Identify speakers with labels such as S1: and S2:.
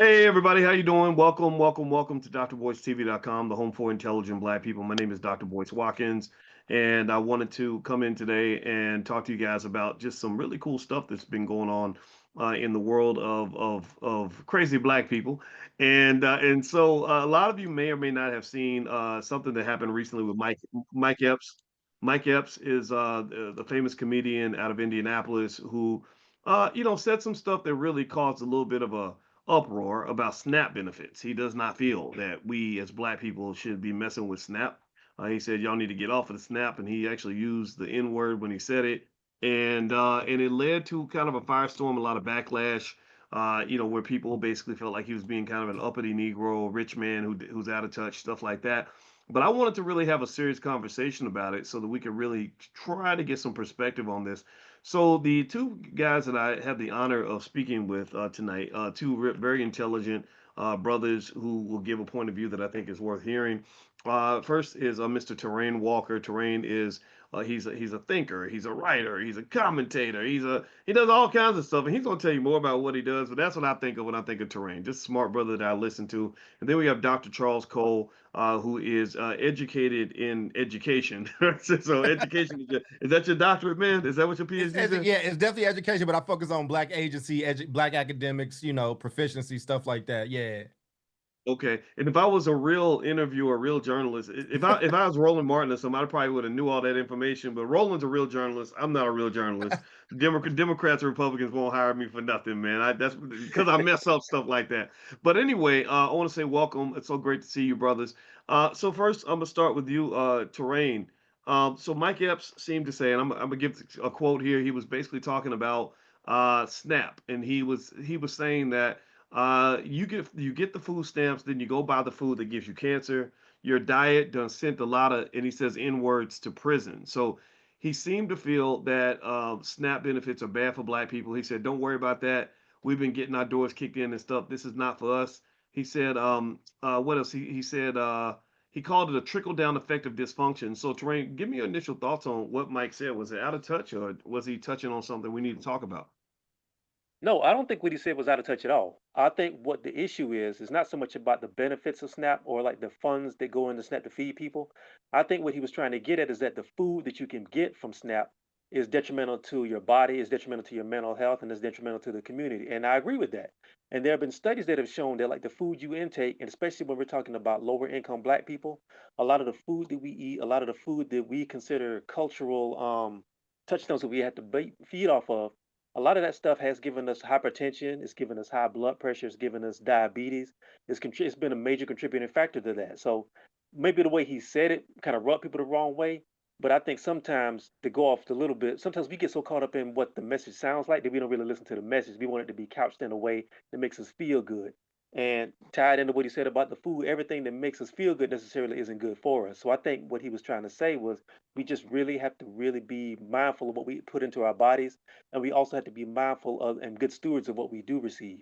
S1: Hey everybody, how you doing? Welcome to drboycetv.com, the home for intelligent black people. My name is Dr. Boyce Watkins, and I wanted to come in today and talk to you guys about just some really cool stuff that's been going on in the world of crazy black people. And so a lot of you may or may not have seen something that happened recently with Mike Epps. Mike Epps is the famous comedian out of Indianapolis who said some stuff that really caused a little bit of a uproar about SNAP benefits. He does not feel that we as black people should be messing with SNAP. He said y'all need to get off of the SNAP, and he actually used the N word when he said it, and it led to kind of a firestorm, a lot of backlash. Where people basically felt like he was being kind of an uppity Negro, rich man who's out of touch, stuff like that. But I wanted to really have a serious conversation about it so that we could really try to get some perspective on this. So the two guys that I have the honor of speaking with tonight, very intelligent brothers who will give a point of view that I think is worth hearing. First is Mr. Terrain Walker. Terrain is he's a thinker, he's a writer, he's a commentator, he does all kinds of stuff, and he's gonna tell you more about what he does. But that's what I think of when I think of Terrain. Just a smart brother that I listen to. And then we have Dr. Charles Cole, who is educated in education. So education is that your doctorate, man? Is that what your PhD's in?
S2: Yeah, it's definitely education, but I focus on black agency, black academics, proficiency, stuff like that. Yeah.
S1: Okay. And if I was a real interviewer, a real journalist, if I was Roland Martin or somebody, I probably would have knew all that information. But Roland's a real journalist. I'm not a real journalist. The Democrats and Republicans won't hire me for nothing, man. That's because I mess up stuff like that. But anyway, I want to say welcome. It's so great to see you, brothers. So first, I'm gonna start with you, Terrain. So Mike Epps seemed to say, and I'm gonna give a quote here. He was basically talking about SNAP, and he was saying that you get the food stamps, then you go buy the food that gives you cancer. Your diet done sent a lot of, and he says N words to prison. So he seemed to feel that SNAP benefits are bad for black people. He said, "Don't worry about that. We've been getting our doors kicked in and stuff. This is not for us." He said, "What else?" He said he called it a trickle down effect of dysfunction. So, Terrain, give me your initial thoughts on what Mike said. Was it out of touch, or was he touching on something we need to talk about?
S3: No, I don't think what he said was out of touch at all. I think what the issue is not so much about the benefits of SNAP or like the funds that go into SNAP to feed people. I think what he was trying to get at is that the food that you can get from SNAP is detrimental to your body, is detrimental to your mental health, and is detrimental to the community. And I agree with that. And there have been studies that have shown that like the food you intake, and especially when we're talking about lower income black people, a lot of the food that we eat, a lot of the food that we consider cultural touchstones that we have to feed off of, a lot of that stuff has given us hypertension, it's given us high blood pressure, it's given us diabetes. It's been a major contributing factor to that. So maybe the way he said it kind of rubbed people the wrong way. But I think sometimes to go off a little bit, sometimes we get so caught up in what the message sounds like that we don't really listen to the message. We want it to be couched in a way that makes us feel good. And tied into what he said about the food, everything that makes us feel good necessarily isn't good for us. So I think what he was trying to say was we just really have to really be mindful of what we put into our bodies, and we also have to be mindful of and good stewards of what we do receive.